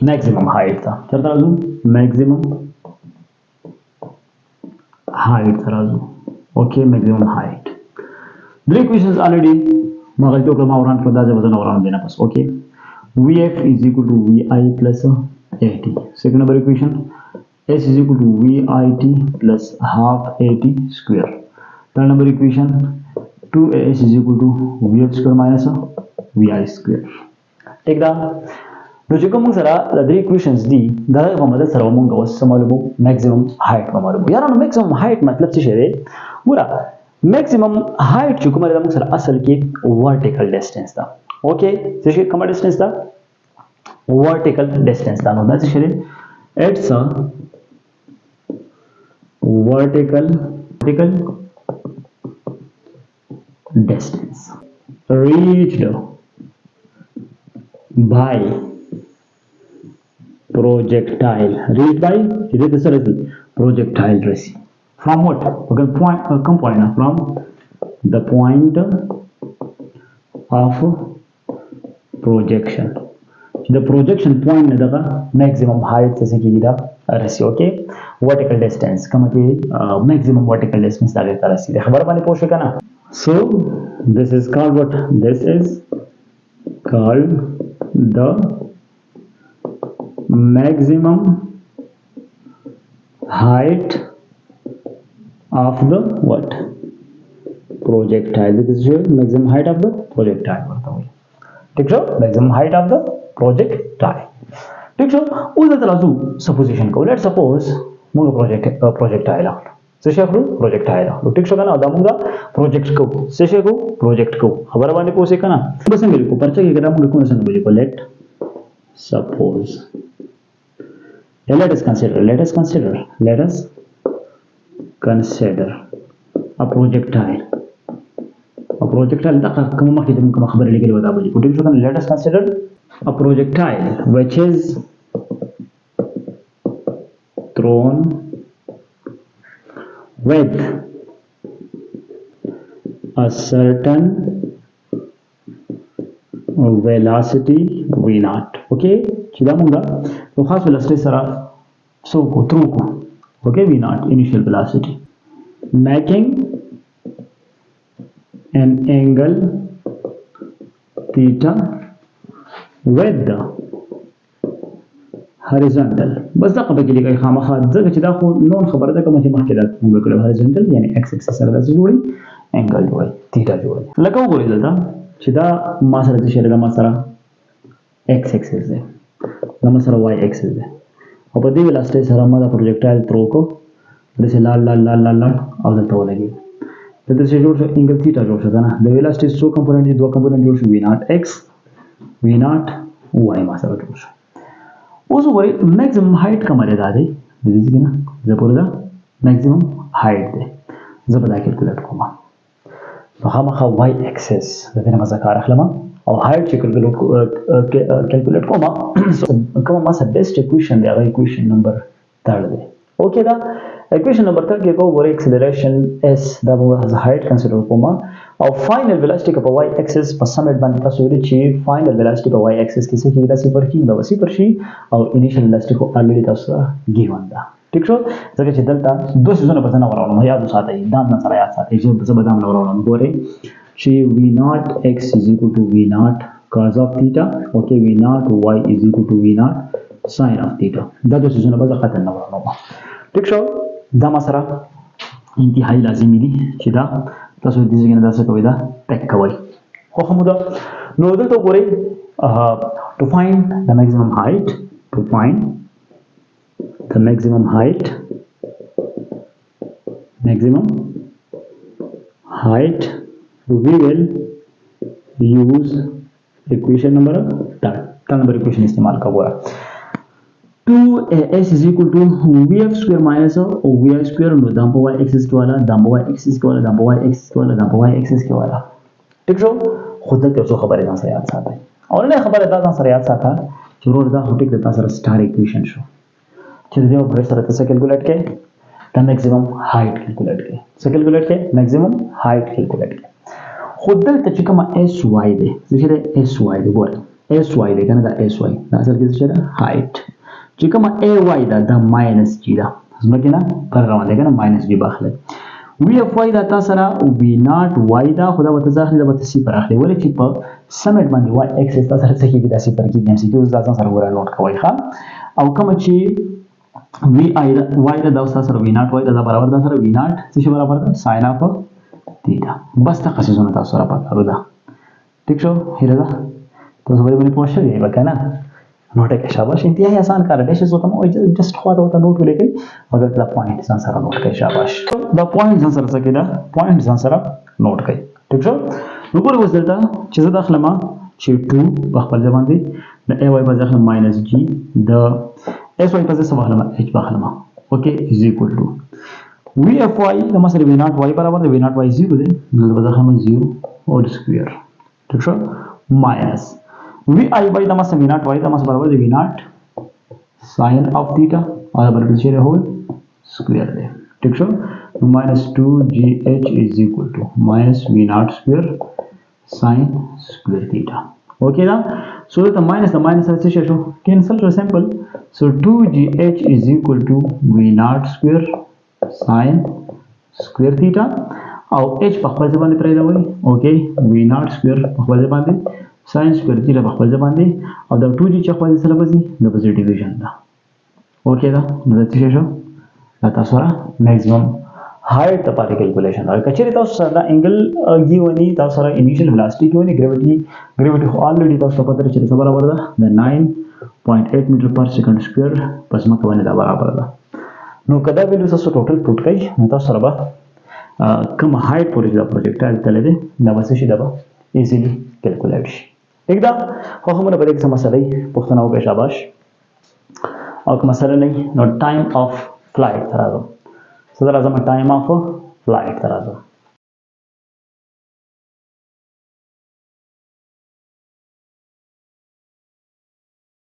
ماکسیمم هایت ته چرته راځو ماکسیمم هایت ته راځو اوکې ماکسیمم هایت درې equations already ما غلطي وکړه ما وران کړو دا ځای به زه نه وران دی نه پس اوکې vf is equal to vi plus at second number equation s is equal to vit plus half at square third number equation 2as is equal to vf square minus vi square ٹھیک ده نو چې کوم سره د درې equations دي دا په مدد سره موږ اوس معلومو maximum height معلومو یارانو maximum height مطلب څه شی دی ګوره maximum height چې کومه ده موږ سره اصل کې vertical distance ده اوکې څه شی کومه distance ده vertical distance ده نو دا څه شی دی it's a vertical distance reached by projectile reached by projectile resi from what okay point come point from the point of projection the projection point ne daga maximum height se ki da resi okay vertical distance kama ki maximum vertical distance da ta resi khabar bani posh kana so this is called what this is called the maximum height of the what projectile this is your maximum height of the projectile ठीक है maximum height of the projectile ठीक है उधर तराजू supposition को let's suppose मुंगा projectile से शेखरू projectile ठीक है ना अदामुंगा project को से शेखू project को खबर वाले पोसे कना बस मेरे को परचा के करा मुंगा कौन सा नंबर को let suppose let us consider a projectile دقه کوم مخکې د کوم خبره لګلې ودا بلی کوټیم شو کنه let us consider a projectile which is thrown with a certain velocity v naught okay چې دا موږ په خاص velocity سره سو کو throw کو okay v naught initial velocity making an angle theta with the horizontal بس دغه به کې لګي خامخا ځکه چې دا خو نون خبره ده کوم چې مخکې دا موږ کړو horizontal یعنی x axis سره داسې جوړي angle جوړي theta جوړي لکه وګورئ دلته چې دا ما سره د شریک ما سره x axis ده دا ما سره y axis ده او په دې velocity سره ما دا projectile throw کو دسه لال او دلته ولګي دلته چې جوړ شو angle theta جوړ شو کنه د velocity څو کمپوننټ دي دوه کمپوننټ جوړ شو v naught x v naught y ما سره جوړ شو اوس وګورئ maximum height کومه ده دا دی د دې څنګه زه پوره دا maximum height ده زه به دا کیلکولیټ کوم خامخا y axis د دې نه مزه کار اخلم او height چې کیلکولیټ کوم کوم ما سره بیسټ equation دی هغه equation نمبر 3 دی اوکې دا equation number 3 کې کوو acceleration s دا به height consider کوم او final velocity په y axis په summit باندې تاسو ویل چې final velocity په y axis کې څه کېږي دا صفر کېږي دا صفر شي او initial velocity خو already تاسو given ده ٹھیک شو ځکه چې دلته دوه سيزونه په ځنه وراولم یاد وساتئ دا نه سره یاد ساتئ چې زه به دا نه وراولم ګورئ چې v naught x is equal to v naught cos of theta okay v naught y is equal to v naught sin of theta دا دوه سيزونه به ځکه نه وراولم ٹھیک شو دا مسره انتهایی لازمي دي چې دا تاسو دې څنګه دا څه کوي دا ټیک کوي خو همدا نو دلته ګورئ to find the maximum height we will use equation number 3 number equation इस्तेमाल का हुआ 2as is equal to vf square minus vi square नो दाम y axis के वाला दाम y axis के वाला दाम y axis के वाला दाम y axis के वाला ठीक है खुद ته څه خبره ده سره یاد ساتئ اور نه خبره ده سره یاد ساته ضرور دا هټیک د تاسو سره سٹار اکویشن شو چې دې په سره تاسو کیلکولیټ کې د میکسیمم هایټ کیلکولیټ کې څه کیلکولیټ کې میکسیمم هایټ کیلکولیټ کې خود دلته چې کومه اس واي ده چې اس واي ده ګوره اس واي دی کنه دا اس واي دا اصل کې څه ده هایټ چې کوم ای واي دا ماینس جی دا زموږ نه پر روان دی کنه ماینس جی باخله وی اف واي دا تاسو را وی ناٹ واي دا خدا وته ځاخلي دا وته سی پر اخلي ولې چې په سمټ باندې واي اکسس تاسو سره څه کېږي دا سی پر کېږي ام سی کیو ځان سره ورا نوٹ کوي ښا او کوم چې وی آی دا واي دا تاسو سره وی ناٹ واي دا برابر دا سره وی ناٹ څه برابر دا ساين اف थीटा बस तक قصصونه تاسو را پاتې ده ٹھیک شو هیله ده تاسو باندې پوښتنه دی وکنه نوٹ کې شاباش انتهایی آسان کار دی چې کوم او جست خو دا نوٹ ولیکئ مګر دا پوینټ ځان سره نوٹ کړئ شاباش دا پوینټ ځان سره څه کېده پوینټ ځان سره نوٹ کړئ ٹھیک شو نو ګورئ اوس دلته چې زه داخله ما چې 2 په خپل ځای باندې د ای واي په ځای ماینس جی د اس واي په ځای باندې اچ باخله ما اوکې از ایکوال ټو وی اف واي د مسله وی ناٹ واي برابر د وی ناٹ واي 0 دی نو په ځای 0 اور سکوير ٹھیک شو ماینس وی آی باي د مسله وی ناٹ واي د مسله برابر د وی ناٹ sin of theta और برابر شي له هول سکوير دی ٹھیک شو minus 2gh is equal to minus v naught square sin square theta okay da so the minus څه شو cancel so simple so 2gh is equal to v naught square sin square theta او h په خپل ځای باندې پرې راوړي اوکې v naught square په خپل ځای باندې sin square theta په خپل ځای باندې او دا 2g چې خپل ځای سره بزي د پوزټیو ډیویژن دا اوکې دا نو څه شو دا تاسو را میکسیمم height the particle calculation or kacheri tاسو سره دا انګل گیونی تاسو سره انیشل velocity گیونی gravity already تاسو پته چې څه برابر ده د 9.8 meter per second square پس مکه باندې دا برابر ده نو کدا ویلو تاسو ټوټل پټ کړئ نو تاسو سره به کوم height پورې دا پروجیکټایل تللی دی دا به شي دا به ایزیلی کیلکولیټ شي ٹھیک ده خو هم نه پرې کوم مسله پوښتنه وکړئ شاباش او کوم مسله نه نو ټایم اف فلایټ راځو So there is a time of flight.